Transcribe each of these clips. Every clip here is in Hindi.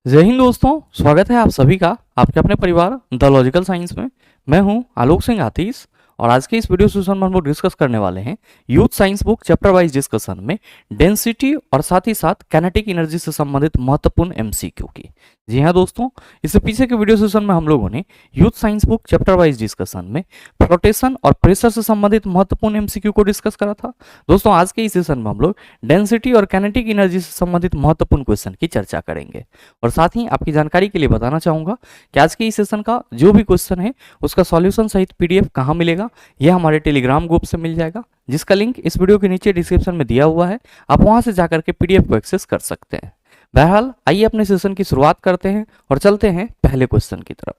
जय हिंद दोस्तों, स्वागत है आप सभी का आपके अपने परिवार द लॉजिकल साइंस में। मैं हूं आलोक सिंह आतीश और आज के इस वीडियो सेशन में हम लोग डिस्कस करने वाले हैं youth science book chapter wise discussion में डेंसिटी और साथ ही साथ काइनेटिक एनर्जी से संबंधित महत्वपूर्ण एमसीक्यू की। जी हाँ दोस्तों, इससे पीछे के वीडियो सेशन में हम लोगों ने youth science book chapter wise discussion में फ्लोटेशन और प्रेशर से संबंधित महत्वपूर्ण एमसीक्यू को डिस्कस करा था। दोस्तों आज के इस सेशन में हम लोग डेंसिटी और काइनेटिक एनर्जी से संबंधित महत्वपूर्ण क्वेश्चन की चर्चा करेंगे और साथ ही आपकी जानकारी के लिए बताना चाहूंगा कि आज के इस सेशन का जो भी क्वेश्चन है उसका सॉल्यूशन सहित पीडीएफ कहाँ मिलेगा, यह हमारे टेलीग्राम ग्रुप से मिल जाएगा, जिसका लिंक इस वीडियो के नीचे डिस्क्रिप्शन में दिया हुआ है। आप वहां से जाकर के पीडीएफ को एक्सेस कर सकते हैं। बहरहाल आइए अपने सेशन की शुरुआत करते हैं और चलते हैं पहले क्वेश्चन की तरफ।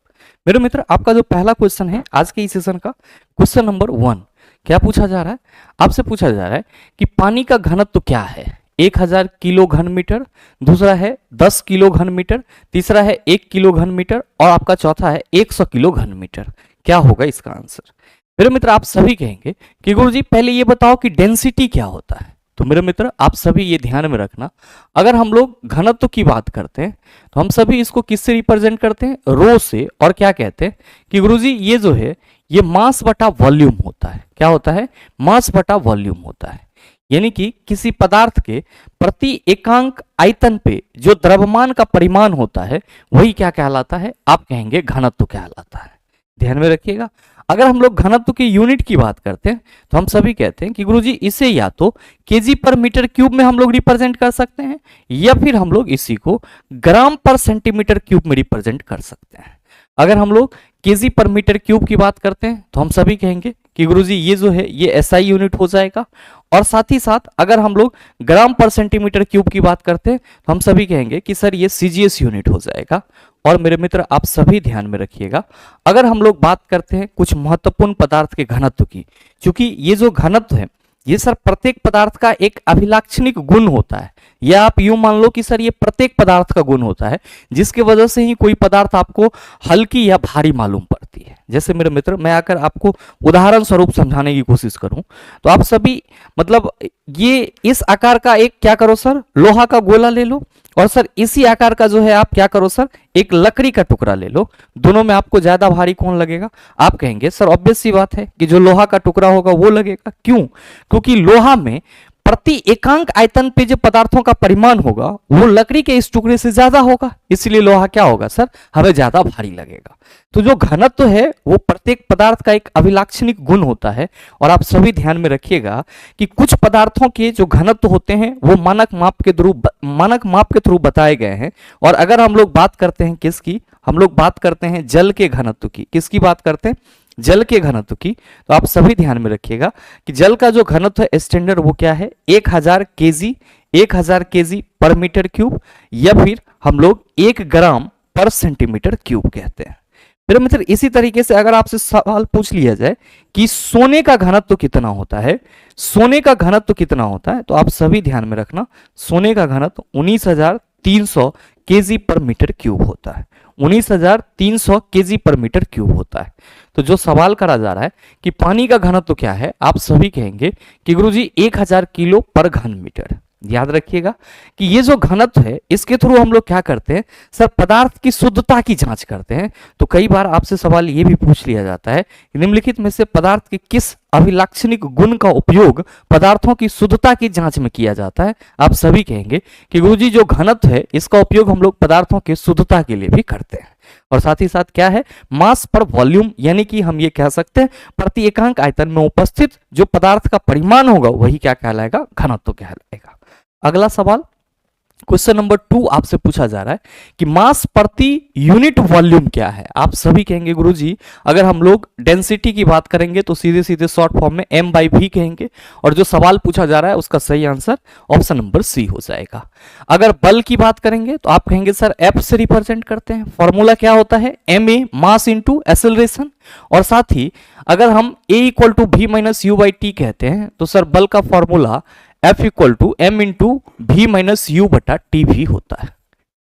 मेरे मित्र, आपका जो पहला क्वेश्चन है आज के इस सेशन का, क्वेश्चन नंबर 1 क्या पूछा जा रहा है? आपसे पूछा जा रहा है कि पानी का घनत्व क्या है? 1000 किलो घन मीटर, दूसरा है 10 किलो घन मीटर, तीसरा है 1 किलो घन मीटर और आपका चौथा है 100 किलो घन मीटर। क्या होगा इसका आंसर? मेरे मित्र, आप सभी कहेंगे कि गुरुजी पहले ये बताओ कि डेंसिटी क्या होता है। तो मेरे मित्र, आप सभी ये ध्यान में रखना, अगर हम लोग घनत्व की बात करते हैं तो हम सभी इसको किससे रिप्रेजेंट करते हैं? रो से। और क्या कहते हैं कि गुरुजी ये जो है ये मास बटा वॉल्यूम होता है। क्या होता है? मास बटा वॉल्यूम होता है। यानी कि किसी पदार्थ के प्रति एकांक आयतन पे जो द्रव्यमान का परिमाण होता है वही क्या कहलाता है? आप कहेंगे घनत्व कहलाता है। ध्यान में रखिएगा, अगर हम लोग घनत्व की यूनिट की बात करते हैं तो हम सभी कहते हैं कि गुरुजी इसे या तो केजी पर मीटर क्यूब में हम लोग रिप्रेजेंट कर सकते हैं या फिर हम लोग इसी को ग्राम पर सेंटीमीटर क्यूब में रिप्रेजेंट कर सकते हैं। अगर हम लोग केजी पर मीटर क्यूब की बात करते हैं तो हम सभी कहेंगे कि गुरुजी ये जो है ये एसआई यूनिट हो जाएगा, और साथ ही साथ अगर हम लोग ग्राम पर सेंटीमीटर क्यूब की बात करते हैं तो हम सभी कहेंगे कि सर ये सीजीएस यूनिट हो जाएगा। और मेरे मित्र, आप सभी ध्यान में रखिएगा, अगर हम लोग बात करते हैं कुछ महत्वपूर्ण पदार्थ के घनत्व की, क्योंकि ये जो घनत्व है ये सर प्रत्येक पदार्थ का एक अभिलाक्षणिक गुण होता है, या आप यूं मान लो कि सर ये प्रत्येक पदार्थ का गुण होता है जिसके वजह से ही कोई पदार्थ आपको हल्की या भारी मालूम पड़ती है। जैसे मेरे मित्र, मैं आकर आपको उदाहरण स्वरूप समझाने की कोशिश करूं तो आप सभी मतलब ये इस आकार का एक क्या करो सर, लोहा का गोला ले लो, और सर इसी आकार का जो है आप क्या करो सर, एक लकड़ी का टुकड़ा ले लो। दोनों में आपको ज्यादा भारी कौन लगेगा? आप कहेंगे सर ऑब्वियस सी बात है कि जो लोहा का टुकड़ा होगा वो लगेगा। क्यों? क्योंकि लोहा में प्रति एकांक आयतन पे जो पदार्थों का परिमाण होगा वो लकड़ी के इस टुकड़े से ज्यादा होगा, इसलिए लोहा क्या होगा सर, हमें ज्यादा भारी लगेगा। तो जो घनत्व है वो प्रत्येक पदार्थ का एक अभिलाक्षणिक गुण होता है। और आप सभी ध्यान में रखिएगा कि कुछ पदार्थों के जो घनत्व होते हैं वो मानक माप के थ्रू बताए गए हैं। और अगर हम लोग बात करते हैं किसकी, हम लोग बात करते हैं जल के घनत्व की। किसकी बात करते हैं? जल के घनत्व की। तो आप सभी ध्यान में रखिएगा कि जल का जो घनत्व है स्टैंडर्ड वो क्या है? 1000 केजी पर मीटर क्यूब, या फिर हम लोग 1 ग्राम पर सेंटीमीटर क्यूब कहते हैं। मेरे मित्र, इसी तरीके से अगर आपसे सवाल पूछ लिया जाए कि सोने का घनत्व कितना होता है, सोने का घनत्व कितना होता है, तो आप सभी ध्यान में रखना, सोने का घनत्व 19,300 केजी पर मीटर क्यूब होता है। 19,300 केजी पर मीटर क्यूब होता है। तो जो सवाल करा जा रहा है कि पानी का घनत्व क्या है, आप सभी कहेंगे कि गुरुजी 1000 किलो पर घन मीटर। याद रखिएगा कि ये जो घनत्व है इसके थ्रू हम लोग क्या करते हैं सर, पदार्थ की शुद्धता की जांच करते हैं। तो कई बार आपसे सवाल ये भी पूछ लिया जाता है कि निम्नलिखित में से पदार्थ के किस अभिलाक्षणिक गुण का उपयोग पदार्थों की शुद्धता की जांच में किया जाता है? आप सभी कहेंगे कि गुरुजी जो घनत्व है इसका उपयोग हम लोग पदार्थों की शुद्धता के लिए भी करते हैं। और साथ ही साथ क्या है? मास पर वॉल्यूम, यानी कि हम ये कह सकते हैं प्रति एकांक आयतन में उपस्थित जो पदार्थ का परिमाण होगा वही क्या कहलाएगा? घनत्व कहलाएगा। अगला सवाल क्वेश्चन नंबर 2 आपसे पूछा जा रहा है कि मास प्रति यूनिट वॉल्यूम क्या है? आप सभी कहेंगे गुरुजी अगर हम लोग डेंसिटी की बात करेंगे तो सीधे सीधे शॉर्ट फॉर्म में m/v कहेंगे, और जो सवाल पूछा जा रहा है उसका सही आंसर ऑप्शन नंबर सी हो जाएगा। अगर बल की बात करेंगे तो आप कहेंगे सर F से रिप्रेजेंट करते हैं। फॉर्मूला क्या होता है? ma mass into acceleration. और साथ ही अगर हम a = v - u/t कहते हैं तो सर बल का formula F = m × v - u बटा टी भी होता है।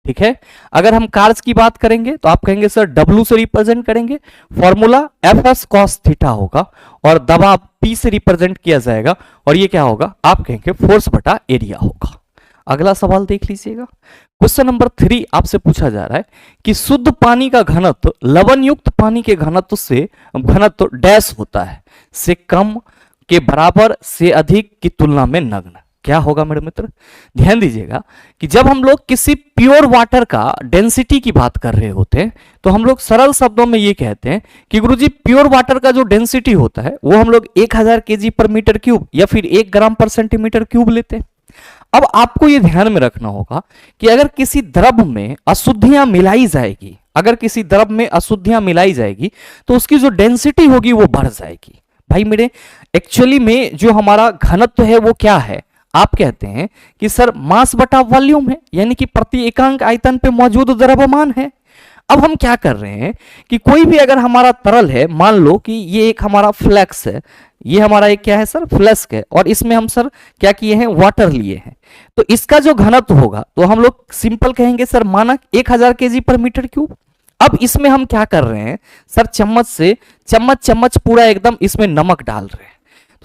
ठीक है। अगर हम कार्स की बात करेंगे तो आप कहेंगे सर W से रिप्रेजेंट करेंगे, फॉर्मूला Fs cos थीटा होगा, और दबाव P से रिप्रेजेंट किया जाएगा, और ये क्या होगा? आप कहेंगे फोर्स बटा एरिया होगा। अगला सवाल देख लीजिएगा। क्वेश्चन नंबर 3 आपसे पूछा जा रहा है कि शुद्ध पानी का घनत्व लवण युक्त पानी के घनत्व डैश होता है, से कम, के बराबर, से अधिक की तुलना में नग्न। क्या होगा मेरे मित्र? ध्यान दीजिएगा कि जब हम लोग किसी प्योर वाटर का डेंसिटी की बात कर रहे होते हैं तो हम लोग सरल शब्दों में ये कहते हैं कि गुरुजी प्योर वाटर का जो डेंसिटी होता है वो हम लोग 1000 केजी पर मीटर क्यूब या फिर 1 ग्राम पर सेंटीमीटर क्यूब लेते हैं। अब आपको ये ध्यान में रखना होगा कि अगर किसी द्रव में अशुद्धियां मिलाई जाएगी, अगर किसी द्रव में अशुद्धियां मिलाई जाएगी तो उसकी जो डेंसिटी होगी वो बढ़ जाएगी। भाई मेरे, एक्चुअली में जो हमारा घनत्व है वो क्या है? आप कहते हैं कि सर मास बटा वॉल्यूम है, यानी कि प्रति एकांक आयतन पे मौजूद द्रव्यमान है। अब हम क्या कर रहे हैं कि कोई भी अगर हमारा तरल है, मान लो कि ये एक हमारा फ्लैक्स है, ये हमारा एक क्या है सर? फ्लैस्क है, और इसमें हम सर क्या किए हैं? वाटर लिए हैं। तो इसका जो घनत्व होगा तो हम लोग सिंपल कहेंगे सर मानक 1000 केजी पर मीटर क्यूब। अब इसमें हम क्या कर रहे हैं सर? चम्मच से चम्मच पूरा एकदम इसमें नमक डाल रहे हैं।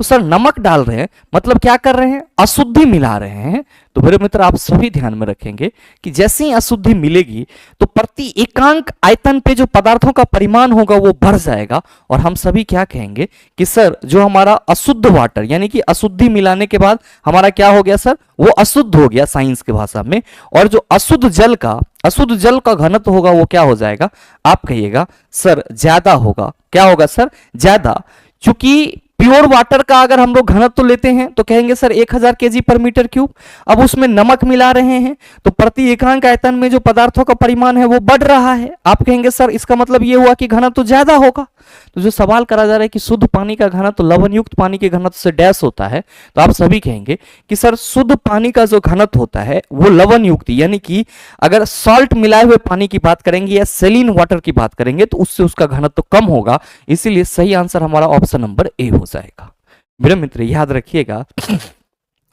तो सर नमक डाल रहे हैं मतलब क्या कर रहे हैं? अशुद्धि मिला रहे हैं। तो मेरे मित्र आप सभी ध्यान में रखेंगे कि जैसे ही अशुद्धि मिलेगी तो प्रति एकांक आयतन पे जो पदार्थों का परिमाण होगा वो बढ़ जाएगा, और हम सभी क्या कहेंगे कि सर जो हमारा अशुद्ध वाटर, यानी कि अशुद्धि मिलाने के बाद हमारा क्या हो गया सर? वो अशुद्ध हो गया साइंस की भाषा में, और जो अशुद्ध जल का घनत्व होगा वो क्या हो जाएगा? आप कहिएगा सर ज्यादा होगा। क्या होगा सर? ज्यादा। चूंकि प्योर वाटर का अगर हम लोग घनत्व लेते हैं तो कहेंगे sir 1000 KG per metre cube. अब उसमें नमक मिला रहे हैं तो प्रति एकांक आयतन में जो पदार्थों का परिमाण है वो बढ़ रहा है। आप कहेंगे सर इसका मतलब ये हुआ कि घनत्व ज्यादा होगा। तो जो सवाल करा जा रहा है कि शुद्ध पानी का घनत्व लवण युक्त पानी के घनत्व से डैश होता है, तो आप सभी कहेंगे कि सर शुद्ध पानी का जो घनत्व होता है वो लवण युक्त, यानी कि अगर सॉल्ट मिलाए हुए पानी की बात करेंगे या सेलिन वाटर की बात करेंगे तो उससे उसका घनत्व कम होगा। इसीलिए सही आंसर हमारा ऑप्शन नंबर ए हो जाएगा। मेरे मित्र याद रखिएगा,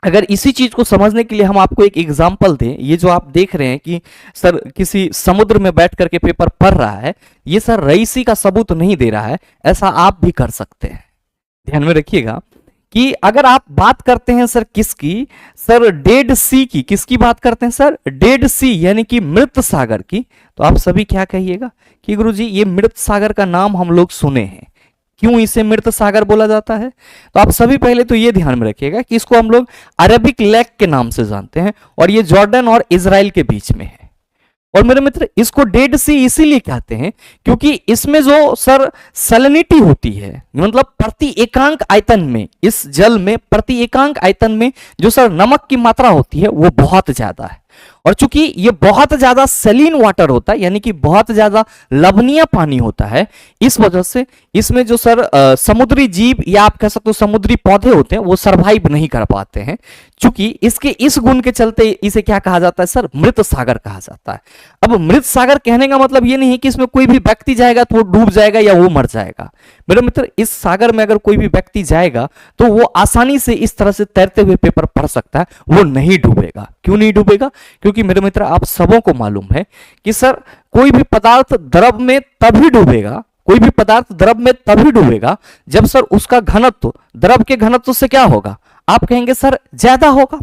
अगर इसी चीज को समझने के लिए हम आपको एक एग्जाम्पल दें, ये जो आप देख रहे हैं कि सर किसी समुद्र में बैठ करके पेपर पढ़ रहा है, ये सर रईसी का सबूत नहीं दे रहा है, ऐसा आप भी कर सकते हैं। ध्यान में रखिएगा कि अगर आप बात करते हैं सर किसकी? सर डेड सी की। किसकी बात करते हैं सर? डेड सी, यानी कि मृत सागर की। तो आप सभी क्या कहिएगा कि गुरुजी ये मृत सागर का नाम हम लोग सुने हैं, क्यों इसे मृत सागर बोला जाता है? तो आप सभी पहले तो ये ध्यान में रखिएगा कि इसको हम लोग अरेबिक लेक के नाम से जानते हैं, और ये जॉर्डन और इजराइल के बीच में है। और मेरे मित्र इसको डेड सी इसीलिए कहते हैं क्योंकि इसमें जो सर सैलिनिटी होती है, मतलब प्रति एकांक आयतन में, इस जल में प्रति एकांक आयतन में जो सर नमक की मात्रा होती है वो बहुत ज्यादा है। और चूंकि ये बहुत ज्यादा सेलिन वाटर होता है, यानी कि बहुत ज्यादा लवणीय पानी होता है, इस वजह से इसमें जो सर समुद्री जीव या आप कह सकते हो समुद्री पौधे होते हैं वो सरवाइव नहीं कर पाते हैं। चूंकि इसके इस गुण के चलते इसे क्या कहा जाता है सर? मृत सागर कहा जाता है। अब मृत सागर कहने का मतलब ये नहीं है कि इसमें कोई भी व्यक्ति जाएगा तो वो डूब जाएगा या वो मर जाएगा। मेरे मित्र इस सागर में अगर कोई भी व्यक्ति जाएगा तो वो आसानी से इस तरह से तैरते हुए पेपर पढ़ सकता है, वो नहीं डूबेगा। क्यों नहीं डूबेगा? क्योंकि मेरे मित्र आप सबों को मालूम है कि सर कोई भी पदार्थ द्रव में तभी डूबेगा, कोई भी पदार्थ द्रव में तभी डूबेगा जब सर उसका घनत्व द्रव के घनत्व से क्या होगा? आप कहेंगे सर ज्यादा होगा।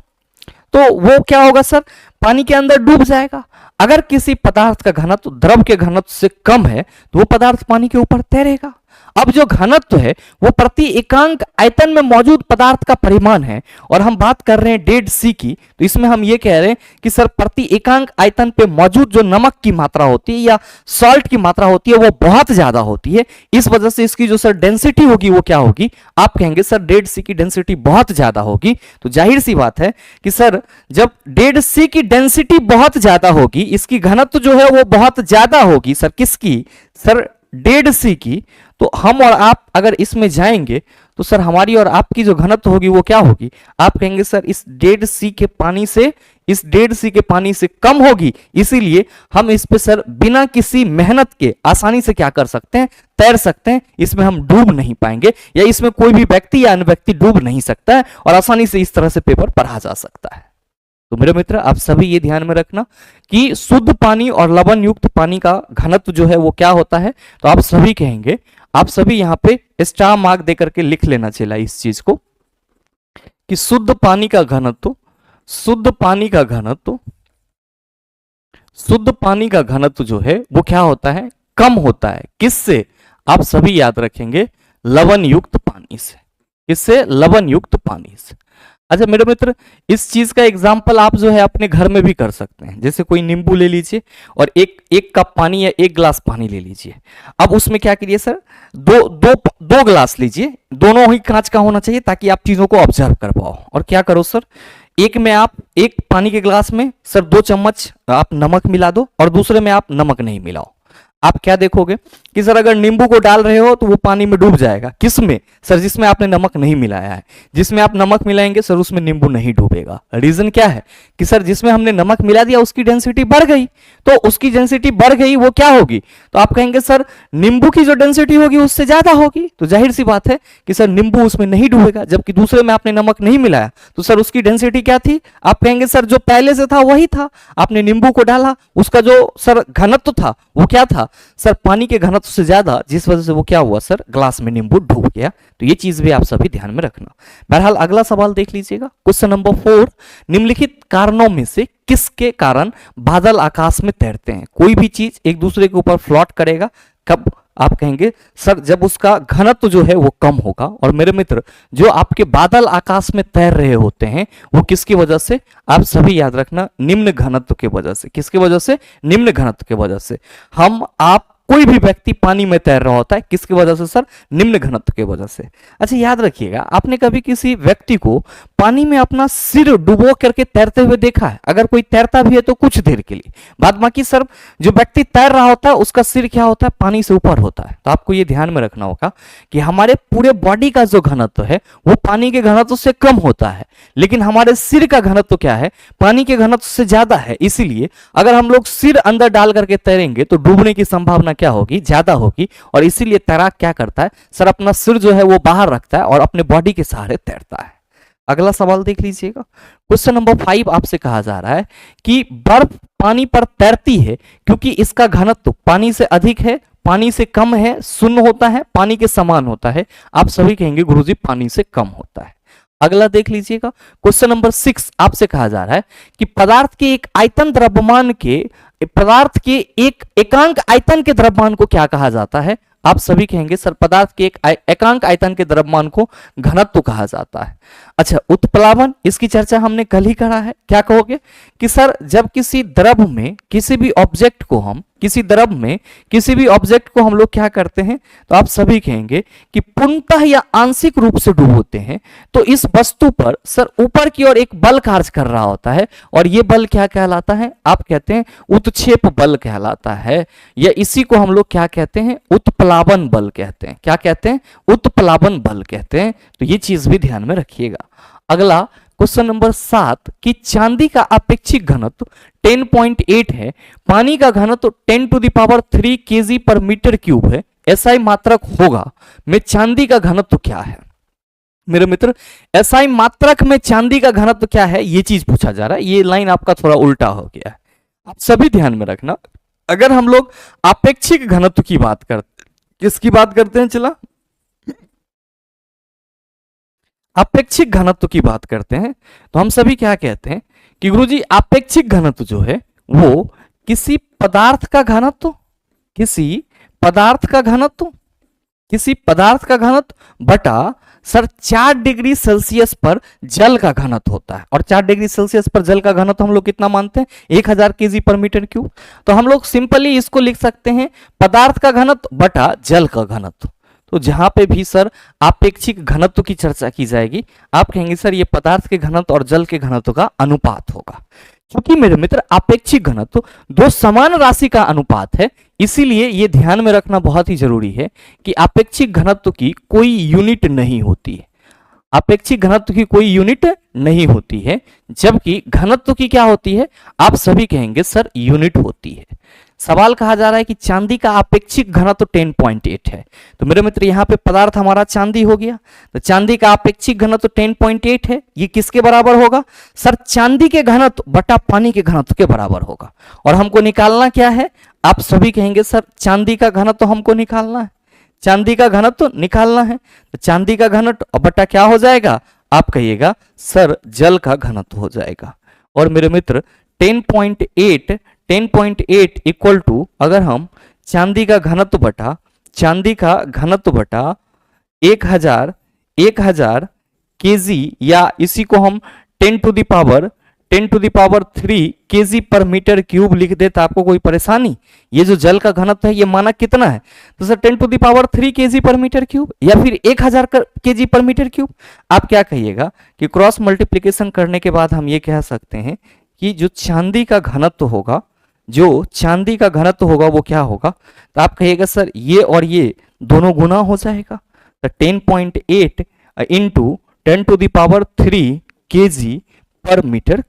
तो वो क्या होगा सर? पानी के अंदर डूब जाएगा। अगर किसी पदार्थ का घनत्व द्रव के घनत्व से कम है तो वो पदार्थ पानी के ऊपर तैरेगा। अब जो घनत्व है वो प्रति एकांक आयतन में मौजूद पदार्थ का परिमाण है, और हम बात कर रहे हैं डेड सी की, तो इसमें हम ये कह रहे हैं कि सर प्रति एकांक आयतन पे मौजूद जो नमक की मात्रा होती है या सॉल्ट की मात्रा होती है वो बहुत ज्यादा होती है। इस वजह से इसकी जो सर डेंसिटी होगी वो क्या होगी? आप कहेंगे सर डेड सी की डेंसिटी बहुत ज्यादा होगी। तो जाहिर सी बात है कि सर जब डेड सी की डेंसिटी बहुत ज्यादा होगी, इसकी घनत्व जो है वो बहुत ज्यादा होगी। सर किसकी? सर डेड सी की। तो हम और आप अगर इसमें जाएंगे तो सर हमारी और आपकी जो घनत्व होगी वो क्या होगी? आप कहेंगे सर इस डेड सी के पानी से कम होगी, इसीलिए हम इस पे सर बिना किसी मेहनत के आसानी से क्या कर सकते हैं? तैर सकते हैं। इसमें हम डूब नहीं पाएंगे, या इसमें कोई भी व्यक्ति या अन्य व्यक्ति डूब नहीं सकता है, और आसानी से इस तरह से पेपर पढ़ा जा सकता है। तो मेरे मित्र आप सभी ये ध्यान में रखना कि शुद्ध पानी और लवण युक्त पानी का घनत्व जो है वो क्या होता है। तो आप सभी कहेंगे, आप सभी यहाँ पे स्टार मार्क देकर के लिख लेना चाहिए इस चीज को कि शुद्ध पानी का घनत्व शुद्ध पानी का घनत्व, शुद्ध पानी का घनत्व जो है वो क्या होता है, कम होता है। किससे? आप सभी याद रखेंगे, लवण युक्त पानी से। किससे? लवण युक्त पानी से। अच्छा मेरे मित्र, इस चीज का एग्जाम्पल आप जो है अपने घर में भी कर सकते हैं। जैसे कोई नींबू ले लीजिए और एक कप पानी या एक गिलास पानी ले लीजिए। अब उसमें क्या करिए सर, दो गिलास लीजिए, दोनों ही कांच का होना चाहिए ताकि आप चीजों को ऑब्जर्व कर पाओ। और क्या करो सर, एक में आप, एक पानी के गिलास में सर 2 चम्मच आप नमक मिला दो और दूसरे में आप नमक नहीं मिलाओ। आप क्या देखोगे कि सर अगर नींबू को डाल रहे हो तो वो पानी में डूब जाएगा। किसमें? सर जिसमें आपने नमक नहीं मिलाया है। जिसमें आप नमक मिलाएंगे सर उसमें नींबू नहीं डूबेगा। रीजन क्या है कि सर जिसमें हमने नमक मिला दिया उसकी डेंसिटी बढ़ गई, तो उसकी डेंसिटी बढ़ गई वो क्या होगी, तो आप कहेंगे सर नींबू की जो डेंसिटी होगी उससे ज्यादा होगी। तो जाहिर सी बात है कि सर नींबू उसमें नहीं डूबेगा, जबकि दूसरे में आपने नमक नहीं मिलाया तो सर उसकी डेंसिटी क्या थी, आप कहेंगे सर जो पहले से था वही था, आपने नींबू को डाला, उसका जो सर घनत्व था वो क्या था सर, पानी के घनत्व से ज्यादा, जिस वजह से वो क्या हुआ सर, ग्लास में नींबू डूब गया। तो ये चीज भी आप सभी ध्यान में रखना। बहरहाल अगला सवाल देख लीजिएगा, क्वेश्चन नंबर 4, निम्नलिखित कारणों में से किसके कारण बादल आकाश में तैरते हैं? कोई भी चीज एक दूसरे के ऊपर फ्लोट करेगा, कब? आप कहेंगे सर जब उसका घनत्व जो है वो कम होगा। और मेरे मित्र, जो आपके बादल आकाश में तैर रहे होते हैं वो किसकी वजह से? आप सभी याद रखना, निम्न घनत्व की वजह से। किसकी वजह से? निम्न घनत्व की वजह से। हम, आप, कोई भी व्यक्ति पानी में तैर रहा होता है, किसकी वजह से सर? निम्न घनत्व की वजह से। अच्छा याद रखिएगा, आपने कभी किसी व्यक्ति को पानी में अपना सिर डुबो करके तैरते हुए देखा है? अगर कोई तैरता भी है तो कुछ देर के लिए, बाद बाकी सर जो व्यक्ति तैर रहा होता है उसका सिर क्या होता है, पानी से ऊपर होता है। तो आपको ये ध्यान में रखना होगा कि हमारे पूरे बॉडी का जो घनत्व है वो पानी के घनत्व से कम होता है, लेकिन हमारे सिर का घनत्व क्या है, पानी के घनत्व से ज्यादा है। इसीलिए अगर हम लोग सिर अंदर डाल करके तैरेंगे तो डूबने की संभावना क्या होगी, ज्यादा होगी। और इसीलिए तैराक क्या करता है सर, अपना सिर जो है वो बाहर रखता है और अपने बॉडी के सहारे तैरता है। अगला सवाल देख लीजिएगा, क्वेश्चन नंबर 5 आपसे कहा जा रहा है कि बर्फ पानी पर तैरती है क्योंकि इसका घनत्व पानी से अधिक है, पानी से कम है, शून्य होता है, पानी के समान होता है। आप सभी कहेंगे गुरुजी पानी से कम होता है। अगला देख लीजिएगा, क्वेश्चन नंबर 6 आपसे कहा जा रहा है कि पदार्थ के एक आयतन द्रव्यमान के, पदार्थ के एक एकांक आयतन के द्रव्यमान को क्या कहा जाता है? आप सभी कहेंगे सर पदार्थ के एक एकांक आयतन के द्रव्यमान को घनत्व कहा जाता है। अच्छा उत्प्लावन, इसकी चर्चा हमने कल ही करा है। क्या कहोगे कि सर जब किसी द्रव में किसी भी ऑब्जेक्ट को हम, किसी द्रव में किसी भी ऑब्जेक्ट को हम लोग क्या करते हैं, तो आप सभी कहेंगे कि पूर्णतः या आंशिक रूप से डुबोते हैं, तो इस वस्तु पर सर ऊपर की ओर एक बल कार्य कर रहा होता है और यह बल क्या कहलाता है? आप कहते हैं उत्क्षेप बल कहलाता है, या इसी को हम लोग क्या कहते हैं? उत्प्लावन बल कहते हैं। क्या कहते हैं? उत्प्लावन बल कहते हैं। तो ये चीज भी ध्यान में रखिएगा। अगला क्वेश्चन नंबर 7 कि चांदी का अपेक्षिक घनत्व 10.8 है, पानी का घनत्व 10⁻³ kg पर मीटर क्यूब है, एसआई मात्रक होगा में चांदी का घनत्व क्या है? मेरे मित्र, एसआई मात्रक में चांदी का घनत्व क्या है, ये चीज पूछा जा रहा है। ये लाइन आपका थोड़ा उल्टा हो गया है, आप सभी ध्यान में रखना। अगर हम लोग अपेक्षिक घनत्व की बात करते, किसकी बात करते हैं, चला अपेक्षिक घनत्व की बात करते हैं, तो हम सभी क्या कहते हैं कि गुरुजी अपेक्षिक घनत्व जो है वो किसी पदार्थ का घनत्व, किसी पदार्थ का घनत्व, किसी पदार्थ का घनत्व बटा सर 4 डिग्री सेल्सियस पर जल का घनत्व होता है। और 4 डिग्री सेल्सियस पर जल का घनत्व हम लोग कितना मानते हैं? 1000 kg पर मीटर क्यूब। तो हम लोग सिंपली इसको लिख सकते हैं पदार्थ का घनत्व बटा जल का घनत्व। तो जहां पे भी सर अपेक्षिक घनत्व की चर्चा की जाएगी, आप कहेंगे सर ये पदार्थ के घनत्व और जल के घनत्व का अनुपात होगा। क्योंकि मेरे मित्र अपेक्षिक घनत्व दो समान राशि का अनुपात है, इसीलिए यह ध्यान में रखना बहुत ही जरूरी है कि अपेक्षिक घनत्व की कोई यूनिट नहीं होती है। अपेक्षिक घनत्व की कोई यूनिट नहीं होती है, जबकि घनत्व की क्या होती है? आप सभी कहेंगे सर यूनिट होती है। सवाल कहा जा रहा है कि चांदी का अपेक्षिक घनत्व 10.8 है, तो मेरे मित्र यहाँ पे पदार्थ हमारा चांदी हो गया, तो चांदी का अपेक्षिक घनत्व 10.8 है। ये किसके बराबर होगा? सर चांदी के घनत्व बटा पानी के घनत्व के बराबर होगा। और हमको निकालना क्या है? आप सभी कहेंगे सर चांदी का घनत्व हमको निकालना है, चांदी का घनत्व निकालना है। तो चांदी का घनत्व बटा क्या हो जाएगा? आप कहिएगा सर जल का घनत्व हो जाएगा। और मेरे मित्र 10.8 इक्वल टू, अगर हम चांदी का घनत्व बटा 1000 केजी, या इसी को हम 10 to the power 3 kg per metre cube लिख दे तो आपको कोई परेशानी? ये जो जल का घनत्व है ये मानक कितना है? तो sir 10 to the power 3 kg per metre cube, या फिर 1000 केजी पर मीटर क्यूब। आप क्या कहिएगा कि क्रॉस मल्टीप्लीकेशन करने के बाद हम ये कह सकते हैं कि जो चांदी का घनत्व होगा, वो क्या होगा? तो आप कहिएगा सर ये और ये दोनों गुना हो जाएगा, तो 10.8 into 10 to the power 3 kg per metre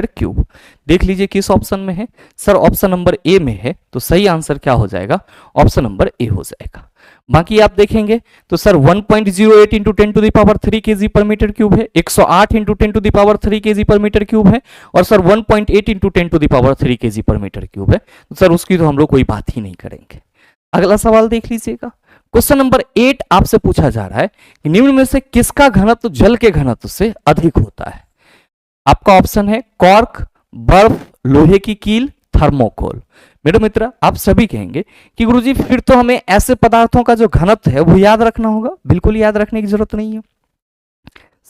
cube. देख लीजिए किस ऑप्शन में है? सर ऑप्शन नंबर ए में है, तो सही आंसर क्या हो जाएगा? ऑप्शन नंबर ए हो जाएगा। बाकी आप देखेंगे तो sir 1.08 into 10 to the power 3 kg per metre cube है, 108 into 10 to the power 3 kg per metre cube है, और sir 1.8 into 10 to the power 3 kg per metre cube है। तो सर उसकी तो हम लोग कोई बात ही नहीं करेंगे। अगला सवाल देख लीजिएगा। क्वेश्चन नंबर 8 आपसे पूछा जा रहा है कि निम्न में से किसका घनत्व जल के घनत्व से अधिक होता है? आपका ऑप्शन है कॉर्क, बर्फ, लोहे की कील, थर्मोकोल। मेरे मित्र आप सभी कहेंगे कि गुरुजी फिर तो हमें ऐसे पदार्थों का जो घनत्व है वो याद रखना होगा। बिल्कुल याद रखने की जरूरत नहीं है।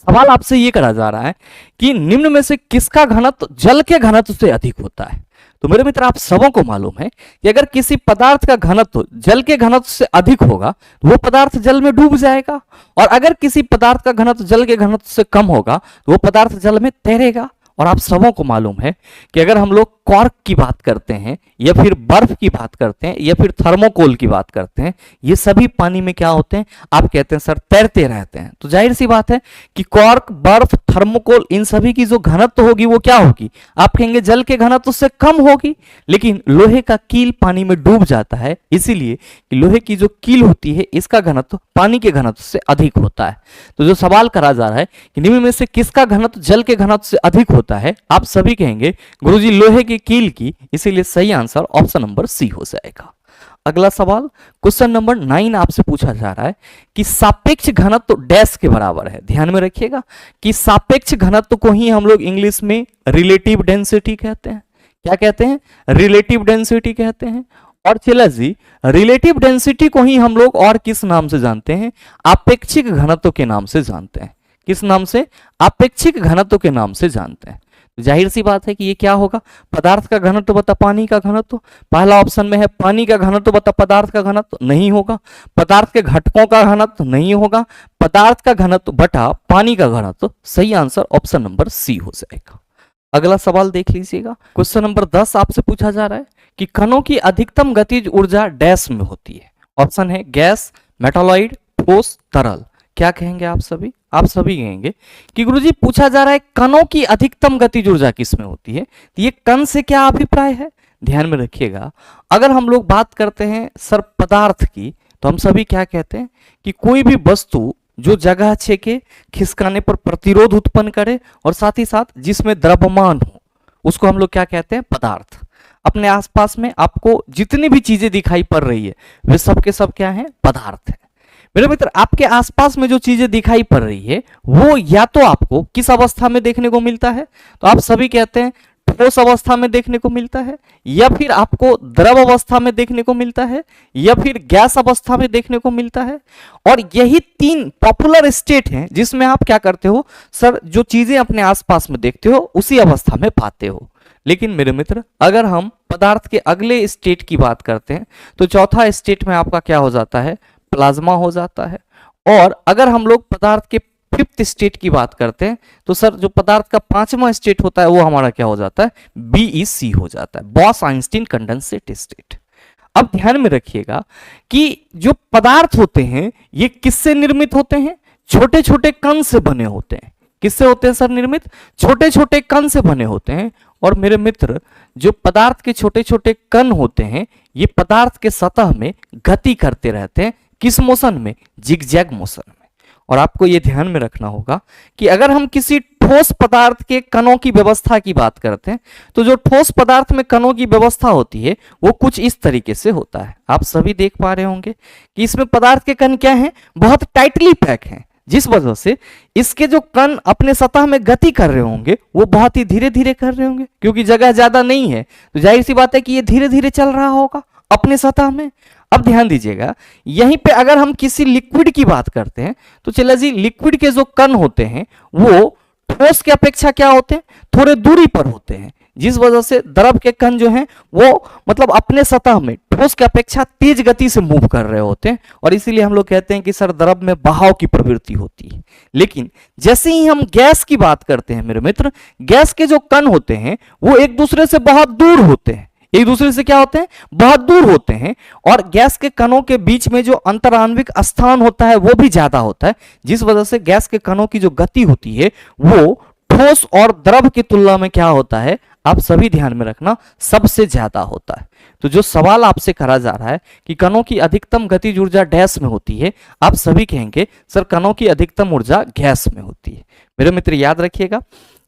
सवाल आपसे ये करा जा रहा है कि निम्न में से किसका घनत्व जल के घनत्व से अधिक होता है। तो मेरे मित्र आप सबों को मालूम है कि अगर किसी पदार्थ का घनत्व जल के घनत्व से अधिक होगा तो वो पदार्थ जल में डूब जाएगा, और अगर किसी पदार्थ का घनत्व जल के घनत्व से कम होगा तो वो पदार्थ जल में तैरेगा। और आप सबों को मालूम है कि अगर हम लोग कॉर्क की बात करते हैं, या फिर बर्फ की बात करते हैं, या फिर थर्मोकोल की बात करते हैं, ये सभी पानी में क्या होते हैं? आप कहते हैं सर तैरते रहते हैं। तो जाहिर सी बात है कि कॉर्क, बर्फ, थर्मोकोल, इन सभी की जो घनत्व होगी वो क्या होगी? आप कहेंगे जल के घनत्व से कम होगी। लेकिन लोहे का कील पानी में डूब जाता है, इसीलिए कि लोहे की जो कील होती है इसका घनत्व पानी के घनत्व से अधिक होता है। तो जो सवाल करा जा रहा है कि निम्न में से किसका घनत्व जल के घनत्व से अधिक होता है, आप सभी कहेंगे गुरुजी लोहे की कील की, इसीलिए सही आंसर ऑप्शन नंबर सी हो जाएगा। अगला सवाल क्वेश्चन नंबर 9 आपसे पूछा जा रहा है कि सापेक्ष घनत्व डैश के बराबर है। ध्यान में रखिएगा कि सापेक्ष घनत्व को ही हम लोग इंग्लिश में रिलेटिव डेंसिटी कहते हैं। क्या कहते हैं? रिलेटिव डेंसिटी कहते हैं। और चला जी रिलेटिव डेंसिटी को ही हम लोग और किस नाम से जानते हैं? आपेक्षिक घनत्व के नाम से जानते हैं। किस नाम से? आपेक्षिक घनत्व के नाम से जानते हैं। तो जाहिर सी बात है कि ये क्या होगा? पदार्थ का घनत्व बता पानी का घनत्व। पहला ऑप्शन में है पानी का घनत्व बता पदार्थ का घनत्व, नहीं होगा। पदार्थ के घटकों का घनत्व नहीं होगा। पदार्थ का घनत्व बटा पानी का घनत्व। सही आंसर ऑप्शन नंबर सी हो जाएगा। अगला सवाल देख लीजिएगा। क्वेश्चन नंबर 10 आपसे पूछा जा रहा है कि कणों की अधिकतम गतिज ऊर्जा डैश में होती है। ऑप्शन है गैस, मेटालॉइड, ठोस, तरल। क्या कहेंगे आप सभी? आप सभी कहेंगे कि गुरुजी पूछा जा रहा है कणों की अधिकतम गतिज ऊर्जा किस में होती है। तो ये कण से क्या अभिप्राय है? ध्यान में रखिएगा। अगर हम लोग बात करते हैं सर पदार्थ की, तो हम सभी क्या कहते हैं कि कोई भी वस्तु जो जगह छेके, खिसकाने पर प्रतिरोध उत्पन्न करे, और साथ ही साथ जिसमें द्रव्यमान हो, उसको हम लोग क्या कहते हैं? पदार्थ। अपने आसपास में आपको जितनी भी चीजें दिखाई पड़ रही है वे सब के सब क्या है? पदार्थ है। मेरे मित्र आपके आसपास में जो चीजें दिखाई पड़ रही है वो या तो आपको किस अवस्था में देखने को मिलता है? तो आप सभी कहते हैं ठोस अवस्था में देखने को मिलता है, या फिर आपको द्रव अवस्था में देखने को मिलता है, या फिर गैस अवस्था में देखने को मिलता है। और यही 3 पॉपुलर स्टेट हैं जिसमें आप क्या करते हो? सर जो चीजें अपने आसपास में देखते हो उसी अवस्था में पाते हो। लेकिन मेरे मित्र अगर हम पदार्थ के अगले स्टेट की बात करते हैं तो चौथा स्टेट में आपका क्या हो जाता है? प्लाज्मा हो जाता है। और अगर हम लोग पदार्थ के 5th स्टेट की बात करते हैं तो सर जो पदार्थ का 5वां स्टेट होता है वो हमारा क्या हो जाता है? BEC हो जाता है, बॉस आइंस्टीन कंडेंसेट स्टेट। अब ध्यान में रखिएगा कि जो पदार्थ होते हैं ये किससे निर्मित होते हैं? छोटे छोटे कण से बने होते हैं। किससे होते हैं सर निर्मित? छोटे छोटे कण से बने होते हैं। और मेरे मित्र जो पदार्थ के छोटे छोटे कण होते हैं ये पदार्थ के सतह में गति करते रहते हैं। किस मोशन में? जिगजैग मोशन में। और आपको यह ध्यान में रखना होगा कि अगर हम किसी ठोस पदार्थ के कणों की व्यवस्था की बात करते हैं तो जो ठोस पदार्थ में कणों की व्यवस्था होती है वो कुछ इस तरीके से होता है। आप सभी देख पा रहे होंगे कि इसमें पदार्थ के कण क्या हैं? बहुत टाइटली पैक हैं। जिस वजह से इसके जो कण अपने सतह में गति कर रहे होंगे वो बहुत ही धीरे धीरे कर रहे होंगे, क्योंकि जगह ज्यादा नहीं है तो जाहिर सी बात है कि ये धीरे धीरे चल रहा होगा अपने सतह में। अब ध्यान दीजिएगा, यहीं पे अगर हम किसी लिक्विड की बात करते हैं तो चला जी, लिक्विड के जो कण होते हैं वो ठोस के अपेक्षा क्या होते हैं, थोड़े दूरी पर होते हैं, जिस वजह से द्रव के कण जो हैं वो मतलब अपने सतह में ठोस के अपेक्षा तेज गति से मूव कर रहे होते हैं, और इसीलिए हम लोग कहते हैं कि सर द्रव में बहाव की प्रवृत्ति होती है। लेकिन जैसे ही हम गैस की बात करते हैं मेरे मित्र, गैस के जो कण होते हैं वो एक दूसरे से बहुत दूर होते हैं, एक दूसरे से क्या होते हैं, बहुत दूर होते हैं, और गैस के कणों के बीच में जो अंतराण्विक स्थान होता है वो भी ज्यादा होता है, जिस वजह से गैस के कणों की जो गति होती है वो ठोस और द्रव की तुलना में क्या होता है, आप सभी ध्यान में रखना, सबसे ज्यादा होता है। तो जो सवाल आपसे करा जा रहा है कि कणों की अधिकतम गतिज ऊर्जा डैश में होती है, आप सभी कहेंगे सर कणों की अधिकतम ऊर्जा गैस में होती है। मेरे मित्र याद रखिएगा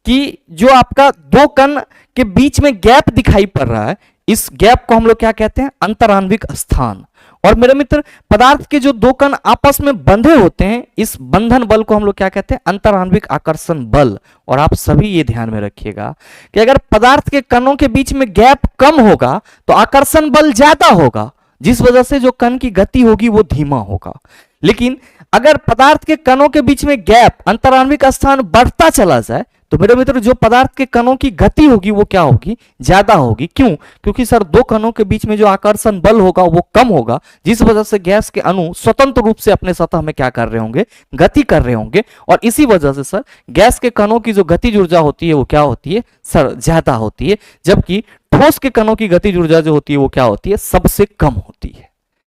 कि जो आपका दो कण के बीच में गैप दिखाई पड़ रहा है, इस गैप को हम लोग क्या कहते हैं, अंतराण्विक स्थान। और मेरे मित्र पदार्थ के जो दो कण आपस में बंधे होते हैं, इस बंधन बल को हम लोग क्या कहते हैं, अंतराण्विक आकर्षण बल। और आप सभी ये ध्यान में रखिएगा कि अगर पदार्थ के कणों के बीच में गैप कम होगा तो आकर्षण बल ज्यादा होगा, जिस वजह से जो कण की गति होगी वो धीमा होगा। लेकिन अगर पदार्थ के कणों के बीच में गैप अंतराण्विक स्थान बढ़ता चला जाए तो मेरे मित्र जो पदार्थ के कणों की गति होगी वो क्या होगी, ज्यादा होगी। क्यों? क्योंकि सर दो कणों के बीच में जो आकर्षण बल होगा वो कम होगा, जिस वजह से गैस के अणु स्वतंत्र रूप से अपने सतह में क्या कर रहे होंगे, गति कर रहे होंगे, और इसी वजह से सर गैस के कणों की जो गतिज ऊर्जा होती है वो क्या होती है, सर ज्यादा होती है, जबकि ठोस के कणों की गतिज ऊर्जा जो होती है वो क्या होती है, सबसे कम होती है।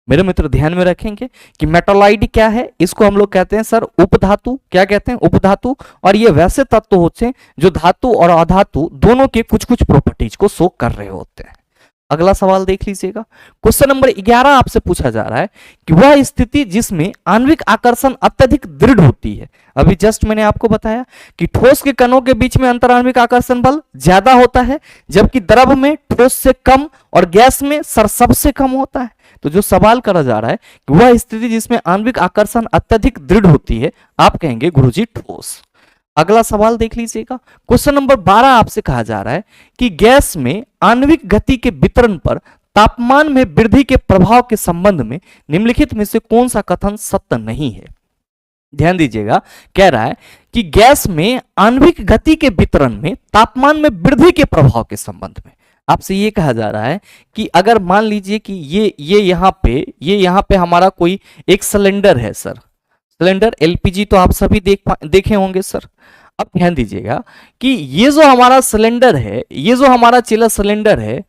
मेरे मित्र ध्यान में रखेंगे कि मेटालॉइड क्या है, इसको हम लोग कहते हैं सर उपधातु। क्या कहते हैं, उपधातु। और ये वैसे तत्व होते हैं जो धातु और अधातु दोनों के कुछ कुछ प्रॉपर्टीज को शो कर रहे होते हैं। अगला सवाल देख लीजिएगा, क्वेश्चन नंबर 11 आपसे पूछा जा रहा है कि वह स्थिति जिसमें आणविक आकर्षण अत्यधिक दृढ़ होती है। अभी जस्ट मैंने आपको बताया कि ठोस के कणों के बीच में अंतराण्विक आकर्षण बल ज्यादा होता है, जबकि द्रव में ठोस से कम और गैस में सर सबसे कम होता है। तो जो सवाल करा जा रहा है कि वह स्थिति जिसमें आणविक आकर्षण अत्यधिक दृढ़ होती है, आप कहेंगे गुरुजी ठोस। अगला सवाल देख लीजिएगा, क्वेश्चन नंबर 12 आपसे कहा जा रहा है कि गैस में आणविक गति के वितरण पर तापमान में वृद्धि के प्रभाव के संबंध में निम्नलिखित में से कौन सा कथन सत्य नहीं है। ध्यान दीजिएगा, कह रहा है कि गैस में आणविक गति के वितरण में तापमान में वृद्धि के प्रभाव के संबंध में आपसे ये कहा जा रहा है कि अगर मान लीजिए कि ये यहाँ पे हमारा कोई एक सिलेंडर है सर, सिलेंडर एलपीजी तो आप सभी देखे होंगे सर। अब ध्यान दीजिएगा कि ये जो हमारा सिलेंडर है, ये जो हमारा चिल्ला सिलेंडर है,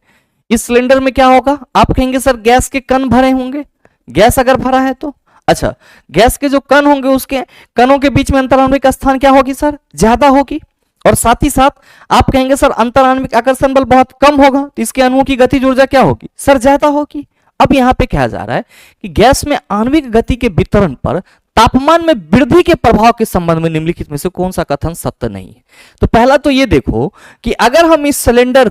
इस सिलेंडर में क्या होगा, आप कहेंगे सर गैस के कण भरे होंगे। गैस अगर भरा है तो अच्छा, गैस के जो कण होंगे उसके कणों के बीच में अंतराण्विक स्थान क्या होगी सर, ज्यादा होगी। और साथ ही साथ आप कहेंगे सर अंतराण्विक आकर्षण बल बहुत कम होगा, तो इसके अणुओं की गतिज ऊर्जा क्या होगी, सर ज्यादा होगी। अब यहां पे कहा जा रहा है कि गैस में आणविक गति के वितरण पर तापमान में वृद्धि के प्रभाव के संबंध में निम्नलिखित में से कौन सा कथन सत्य नहीं है। तो पहला तो ये देखो कि अगर हम इस सिलेंडर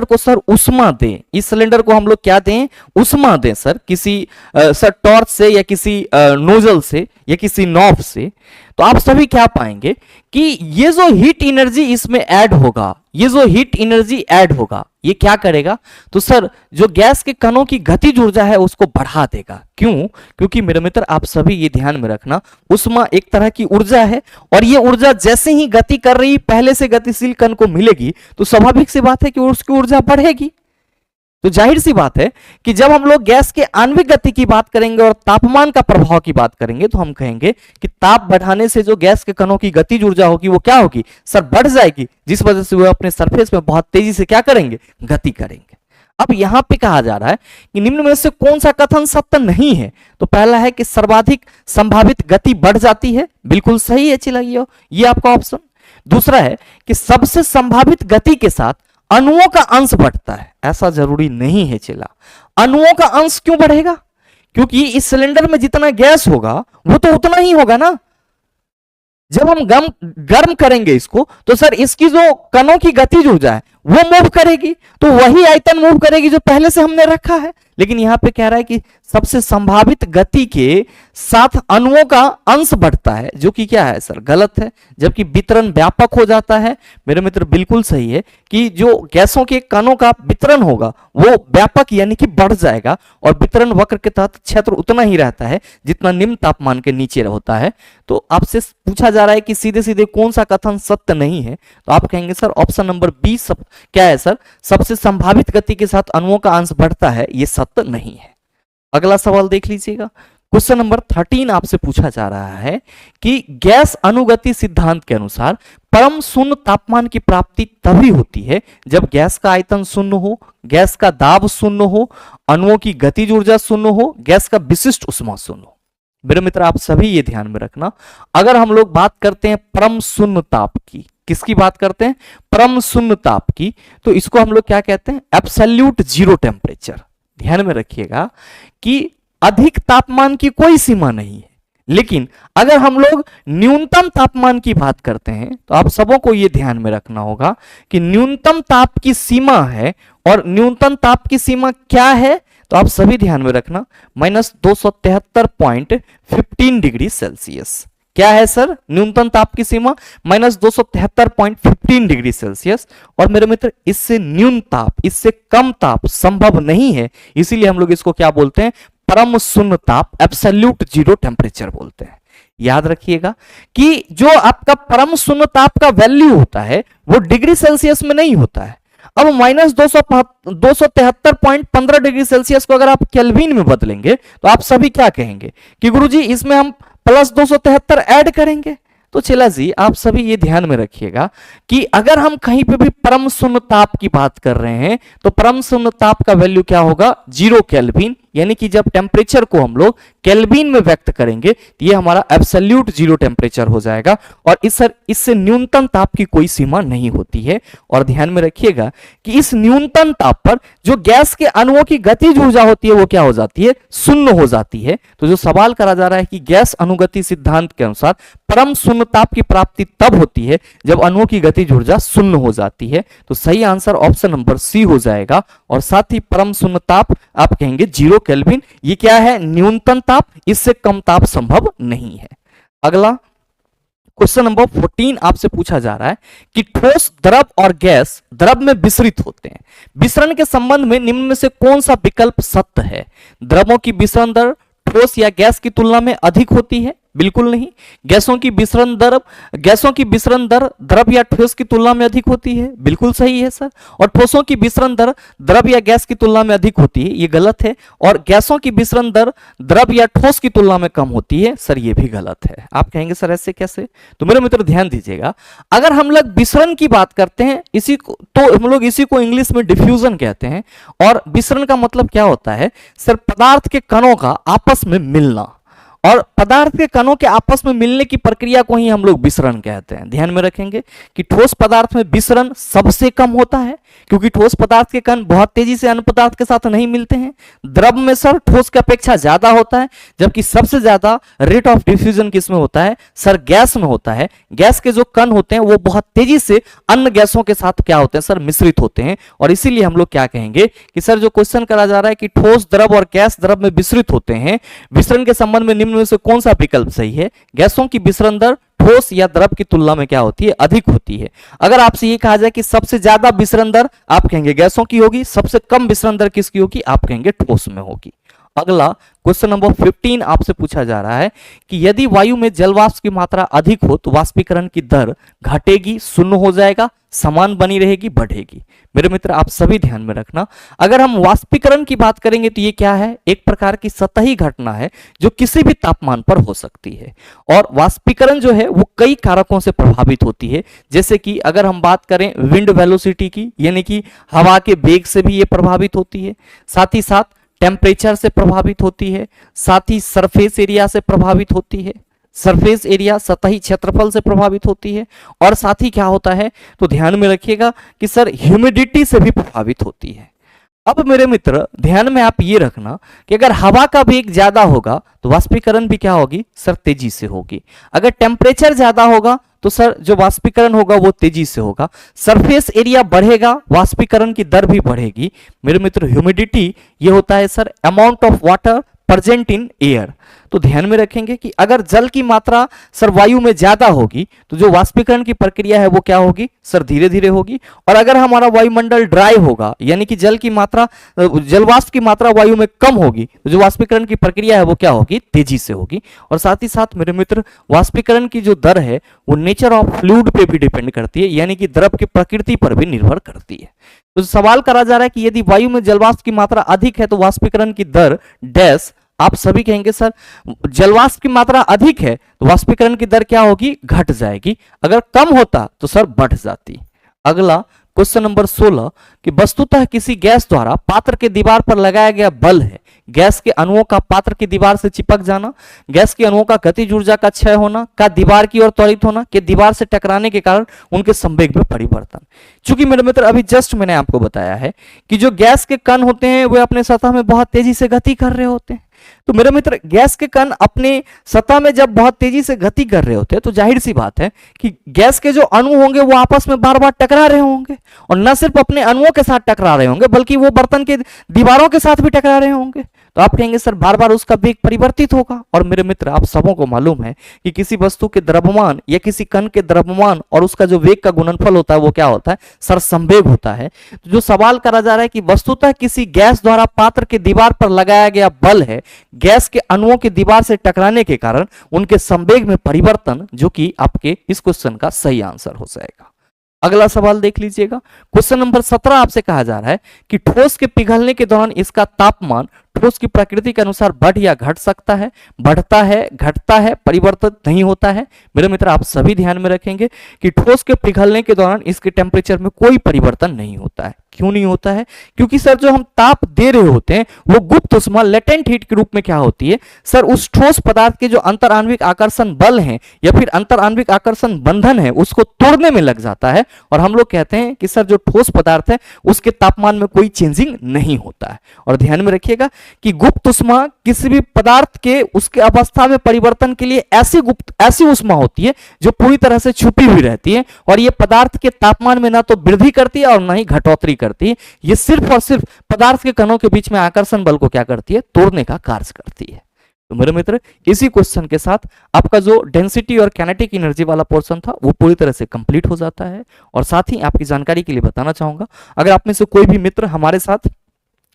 को सर उष्मा दें, इस सिलेंडर को हम लोग क्या दें, उष्मा दें सर, किसी सर टॉर्च से या किसी नोजल से या किसी नॉब से, तो आप सभी क्या पाएंगे कि ये जो हीट एनर्जी इसमें ऐड होगा, ये जो हीट एनर्जी ऐड होगा, ये क्या करेगा, तो सर जो गैस के कणों की गतिज ऊर्जा है उसको बढ़ा देगा। क्यों? क्योंकि मेरे मित्र आप सभी ये ध्यान में रखना, उष्मा एक तरह की ऊर्जा है, और ये ऊर्जा जैसे ही गति कर रही पहले से गतिशील कण को मिलेगी तो स्वाभाविक सी बात है कि उसकी ऊर्जा बढ़ेगी। तो जाहिर सी बात है कि जब हम लोग गैस के आणविक गति की बात करेंगे और तापमान का प्रभाव की बात करेंगे तो हम कहेंगे कि ताप बढ़ाने से जो गैस के कणों की गतिज ऊर्जा होगी वो क्या होगी, सर बढ़ जाएगी, जिस वजह से वो अपने सरफेस में बहुत तेजी से क्या करेंगे, गति करेंगे। अब यहां पे कहा जा रहा है कि निम्न में से कौन सा कथन सत्य नहीं है। तो पहला है कि सर्वाधिक संभावित गति बढ़ जाती है, बिल्कुल सही है चिल्लाइए, ये आपका ऑप्शन। दूसरा है कि सबसे संभावित गति के साथ अणुओं का अंश बढ़ता है, ऐसा जरूरी नहीं है चिल्ला। अणुओं का अंश क्यों बढ़ेगा, क्योंकि इस सिलेंडर में जितना गैस होगा वो तो उतना ही होगा ना। जब हम गर्म करेंगे इसको तो सर इसकी जो कणों की गतिज ऊर्जा है वो मूव करेगी, तो वही आयतन मूव करेगी जो पहले से हमने रखा है। लेकिन यहां पे कह रहा है कि सबसे संभावित गति के साथ अणुओं का अंश बढ़ता है, जो कि क्या है सर, गलत है। जबकि वितरण व्यापक हो जाता है। मेरे मित्र बिल्कुल सही है कि जो गैसों के कणों का वितरण होगा वो व्यापक यानी कि बढ़ जाएगा, और वितरण वक्र के तहत क्षेत्र उतना ही रहता है जितना निम्न तापमान के नीचे होता है। तो आपसे पूछा जा रहा है कि सीधे सीधे कौन सा कथन सत्य नहीं है, तो आप कहेंगे सर ऑप्शन नंबर बी क्या है सर, सबसे संभावित गति के साथ अणुओं का अंश बढ़ता है, ये सत्य नहीं है। अगला सवाल देख लीजिएगा। क्वेश्चन नंबर 13 आपसे पूछा जा रहा है कि गैस अनुगति सिद्धांत के अनुसार परम शून्य तापमान की प्राप्ति तभी होती है जब गैस का आयतन शून्य हो, गैस का दाब शून्य हो, अणुओं की गतिज ऊर्जा शून्य हो, गैस का विशिष्ट ऊष्मा शून्य हो। मेरे मित्र आप सभी ये ध्यान में रखना, अगर हम लोग बात करते हैं परम शून्य ताप की, किसकी बात करते हैं, परम शून्य ताप की, तो इसको हम लोग क्या कहते हैं, एब्सोल्यूट जीरो टेम्परेचर। ध्यान में रखिएगा कि अधिक तापमान की कोई सीमा नहीं है, लेकिन अगर हम लोग न्यूनतम तापमान की बात करते हैं तो आप सबों को यह ध्यान में रखना होगा कि न्यूनतम ताप की सीमा है, और न्यूनतम ताप की सीमा क्या है, तो आप सभी ध्यान में रखना -273.15 डिग्री सेल्सियस। क्या है सर न्यूनतम ताप की सीमा, -273.15 डिग्री सेल्सियस। और मेरे मित्र इससे न्यून ताप, इससे कम ताप संभव नहीं है, इसीलिए हम लोग इसको क्या बोलते हैं, परम शून्य ताप, एब्सोल्यूट जीरो टेम्परेचर बोलते हैं। याद रखिएगा कि जो आपका परम शून्य ताप का वैल्यू होता है वो डिग्री सेल्सियस में नहीं होता है। अब -273.15 डिग्री सेल्सियस को अगर आप केल्विन में बदलेंगे तो आप सभी क्या कहेंगे कि गुरुजी इसमें हम +273 ऐड करेंगे। तो चला जी आप सभी ये ध्यान में रखिएगा कि अगर हम कहीं पे भी परम शून्य ताप की बात कर रहे हैं तो परम शून्य ताप का वैल्यू क्या होगा, 0 केल्विन। यानी कि जब टेम्परेचर को हम लोग केल्विन में व्यक्त करेंगे तो ये हमारा एब्सोल्यूट जीरो टेम्परेचर हो जाएगा, और इससे न्यूनतम ताप की कोई सीमा नहीं होती है। और ध्यान में रखिएगा कि इस न्यूनतम ताप पर जो गैस के अणुओं की गतिज ऊर्जा होती है वो क्या हो जाती है, शून्य हो जाती है। तो जो सवाल करा जा रहा है कि गैस अनुगति सिद्धांत के अनुसार परम शून्य ताप की प्राप्ति तब होती है जब अणुओं की गतिज ऊर्जा शून्य हो जाती है, तो सही आंसर ऑप्शन नंबर सी हो जाएगा। और साथ ही परम शून्य ताप आप कहेंगे 0 केल्विन, ये क्या है, न्यूनतम ताप, इससे कम ताप संभव नहीं है। अगला क्वेश्चन नंबर 14 आपसे पूछा जा रहा है कि ठोस, द्रव और गैस द्रव में विसरित होते हैं, विसरण के संबंध में निम्न में से कौन सा विकल्प सत्य है। द्रवों की विसरण दर ठोस या गैस की तुलना में अधिक होती है, बिल्कुल नहीं। गैसों की विसरण दर द्रव या ठोस की तुलना में अधिक होती है, बिल्कुल सही है सर। और ठोसों की विसरण दर द्रव या गैस की तुलना में अधिक होती है, ये गलत है। और गैसों की विसरण दर द्रव या ठोस की तुलना में कम होती है, सर ये भी गलत है। आप कहेंगे सर ऐसे कैसे, तो मेरे मित्र ध्यान दीजिएगा, अगर हम लोग विसरण की बात करते हैं इसी को, तो हम लोग इसी को इंग्लिश में डिफ्यूजन कहते हैं। और विसरण का मतलब क्या होता है सर, पदार्थ के कणों का आपस में मिलना, और पदार्थ के कणों के आपस में मिलने की प्रक्रिया को ही हम लोग विसरण कहते हैं। ध्यान में रखेंगे कि ठोस पदार्थ में विसरण सबसे कम होता है, क्योंकि ठोस पदार्थ के कण बहुत तेजी से अन्य पदार्थ के साथ नहीं मिलते हैं। द्रव में सर ठोस की अपेक्षा ज्यादा होता है, जबकि सबसे ज्यादा रेट ऑफ डिफ्यूजन किसमें होता है सर, गैस में होता है। गैस के जो कण होते हैं वो बहुत तेजी से अन्य गैसों के साथ क्या होते हैं सर, मिश्रित होते हैं। और इसीलिए हम लोग क्या कहेंगे कि सर जो क्वेश्चन करा जा रहा है कि ठोस, द्रव और गैस द्रव में विसरित होते हैं, विसरण के संबंध में निम्न में से कौन सा विकल्प सही है। गैसों की विसरण दर ठोस या द्रव की तुलना में क्या होती है, अधिक होती है। अगर आपसे ये कहा जाए कि सबसे ज्यादा विसरण दर, आप कहेंगे गैसों की होगी, सबसे कम विसरण दर किसकी होगी, आप कहेंगे ठोस में होगी। अगला क्वेश्चन नंबर 15 आपसे पूछा जा रहा है कि यदि वायु में जल वाष्प की मात्रा अधिक हो तो वाष्पीकरण की दर घटेगी, शून्य हो जाएगा, समान बनी रहेगी, बढ़ेगी। मेरे मित्र आप सभी ध्यान में रखना, अगर हम वाष्पीकरण की बात करेंगे तो ये क्या है, एक प्रकार की सतही घटना है जो किसी भी तापमान पर हो सकती है। और वाष्पीकरण जो है वो कई कारकों से प्रभावित होती है, जैसे कि अगर हम बात करें विंड वेलोसिटी की, यानी कि हवा के वेग से भी ये प्रभावित होती है, साथ ही साथ टेम्परेचर से प्रभावित होती है, साथ ही सरफेस एरिया से प्रभावित होती है, सरफेस एरिया सतही क्षेत्रफल से प्रभावित होती है, और साथ ही क्या होता है तो ध्यान में रखिएगा कि सर ह्यूमिडिटी से भी प्रभावित होती है। अब मेरे मित्र ध्यान में आप ये रखना कि अगर हवा का वेग ज्यादा होगा तो वाष्पीकरण भी क्या होगी सर, तेजी से होगी। अगर टेम्परेचर ज्यादा होगा तो सर जो वाष्पीकरण होगा वो तेजी से होगा। सरफेस एरिया बढ़ेगा, वाष्पीकरण की दर भी बढ़ेगी। मेरे मित्र ह्यूमिडिटी ये होता है sir amount of water present in air. तो ध्यान में रखेंगे कि अगर जल की मात्रा सर वायु में ज्यादा होगी तो जो वाष्पीकरण की प्रक्रिया है वो क्या होगी सर धीरे धीरे होगी। और अगर हमारा वायुमंडल ड्राई होगा यानी कि जल की मात्रा जलवाष्प की मात्रा वायु में कम होगी तो जो वाष्पीकरण की प्रक्रिया है वो क्या होगी तेजी से होगी। और साथ ही साथ मेरे मित्र वाष्पीकरण की जो दर है वो नेचर ऑफ फ्लूइड पे भी डिपेंड करती है, यानी कि द्रव की प्रकृति पर भी निर्भर करती है। तो सवाल करा जा रहा है कि यदि वायु में जलवाष्प की मात्रा अधिक है तो वाष्पीकरण की दर डैश। आप सभी कहेंगे सर जलवाष्प की मात्रा अधिक है तो वाष्पीकरण की दर क्या होगी घट जाएगी, अगर कम होता तो सर बढ़ जाती। अगला क्वेश्चन नंबर 16 कि वस्तुतः किसी गैस द्वारा पात्र के दीवार पर लगाया गया बल है। गैस के अणुओं का पात्र की दीवार से चिपक जाना, गैस के अणुओं का गतिज ऊर्जा का क्षय होना, का दीवार की ओर त्वरित होना, कि दीवार से टकराने के कारण उनके संवेग में परिवर्तन। चूंकि मेरे मित्र अभी जस्ट मैंने आपको बताया है कि जो गैस के कण होते हैं वे अपने सतह में बहुत तेजी से गति कर रहे होते हैं। तो मेरे मित्र गैस के कण अपने सतह में जब बहुत तेजी से गति कर रहे होते हैं तो जाहिर सी बात है कि गैस के जो अणु होंगे वो आपस में बार बार टकरा रहे होंगे, और न सिर्फ अपने अणुओं के साथ टकरा रहे होंगे बल्कि वो बर्तन के दीवारों के साथ भी टकरा रहे होंगे। तो आप कहेंगे सर बार बार उसका वेग परिवर्तित होगा। और मेरे मित्र आप सबों को मालूम है कि किसी वस्तु के द्रव्यमान या किसी कण के द्रव्यमान और उसका जो वेग का गुणनफल होता है वो क्या होता है सर संवेग होता है। तो जो सवाल करा जा रहा है कि वस्तुतः किसी गैस द्वारा पात्र के दीवार पर लगाया गया बल है, गैस के अणुओं की दीवार से टकराने के कारण उनके संवेग में परिवर्तन, जो कि आपके इस क्वेश्चन का सही आंसर हो जाएगा। अगला सवाल देख लीजिएगा। क्वेश्चन नंबर 17 आपसे कहा जा रहा है कि ठोस के पिघलने के दौरान इसका तापमान ठोस की प्रकृति के अनुसार बढ़ या घट सकता है, बढ़ता है, घटता है, परिवर्तित नहीं होता है। मेरे मित्र आप सभी ध्यान में रखेंगे कि ठोस के पिघलने के दौरान इसके टेम्परेचर में कोई परिवर्तन नहीं होता है। क्यों नहीं होता है? क्योंकि सर जो हम ताप दे रहे होते हैं वो गुप्त उष्मा लेटेंट हीट के रूप में क्या होती है सर उस ठोस पदार्थ के जो अंतर आणविक आकर्षण बल है या फिर अंतर आणविक आकर्षण बंधन है उसको तोड़ने में लग जाता है। और हम लोग कहते हैं कि सर जो ठोस पदार्थ है उसके तापमान में कोई चेंजिंग नहीं होता है। और ध्यान में रखिएगा कि गुप्त उष्मा किसी भी पदार्थ के उसके अवस्था में परिवर्तन के लिए ऐसी उष्मा होती है जो पूरी तरह से छुपी हुई रहती है, और ये पदार्थ के तापमान में ना तो वृद्धि करती है और ना ही घटोतरी करती है। ये सिर्फ और सिर्फ पदार्थ के कणों के बीच में आकर्षण बल को क्या करती है तोड़ने का कार्य करती है। तो मेरे मित्र इसी क्वेश्चन के साथ आपका जो डेंसिटी और काइनेटिक एनर्जी वाला पोर्शन था वो पूरी तरह से कंप्लीट हो जाता है। और साथ ही आपकी जानकारी के लिए बताना चाहूंगा, अगर आप में से कोई भी मित्र हमारे साथ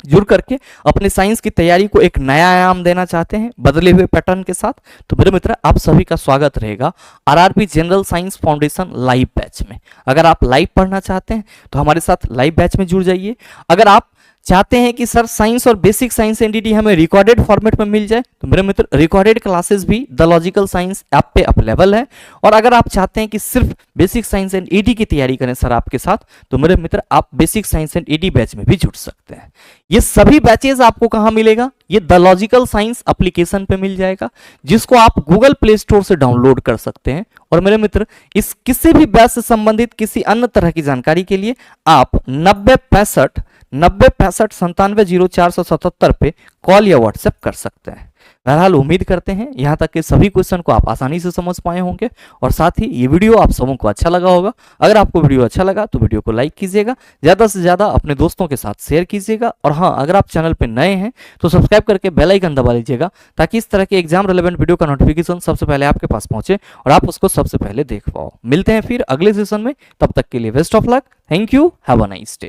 जुड़ करके अपने साइंस की तैयारी को एक नया आयाम देना चाहते हैं बदले हुए पैटर्न के साथ, तो मेरे मित्र आप सभी का स्वागत रहेगा RRB general science foundation live batch में। अगर आप लाइव पढ़ना चाहते हैं तो हमारे साथ लाइव बैच में जुड़ जाइए। अगर आप चाहते हैं कि सर साइंस और बेसिक साइंस एनडीटी हमें रिकॉर्डेड फॉर्मेट में मिल जाए तो मेरे मित्र रिकॉर्डेड क्लासेस भी द लॉजिकल साइंस ऐप पे अवेलेबल है। और अगर आप चाहते हैं कि सिर्फ बेसिक साइंस एंड ईडी की तैयारी करें सर आपके साथ, तो मेरे मित्र आप basic science and ED batch में भी जुड़ सकते हैं। ये सभी बैचेस आपको कहां मिलेगा? ये द लॉजिकल साइंस एप्लीकेशन पे मिल जाएगा, जिसको आप गूगल प्ले स्टोर से डाउनलोड कर सकते हैं। और मेरे मित्र इस किसी भी बैच से संबंधित किसी अन्य तरह की जानकारी के लिए आप 9065 97 पे कॉल या व्हाट्सएप कर सकते हैं। बहरहाल उम्मीद करते हैं यहाँ तक के सभी क्वेश्चन को आप आसानी से समझ पाए होंगे, और साथ ही ये वीडियो आप सबों को अच्छा लगा होगा। अगर आपको वीडियो अच्छा लगा तो वीडियो को लाइक कीजिएगा, ज़्यादा से ज़्यादा अपने दोस्तों के साथ शेयर कीजिएगा। और हाँ, अगर आप चैनल पर नए हैं तो सब्सक्राइब करके बेल आइकन दबा लीजिएगा, ताकि इस तरह के एग्जाम रिलेवेंट वीडियो का नोटिफिकेशन सबसे पहले आपके पास पहुंचे और आप उसको सबसे पहले देख पाओ। मिलते हैं फिर अगले सेशन में, तब तक के लिए best of luck. Thank you, have a nice day.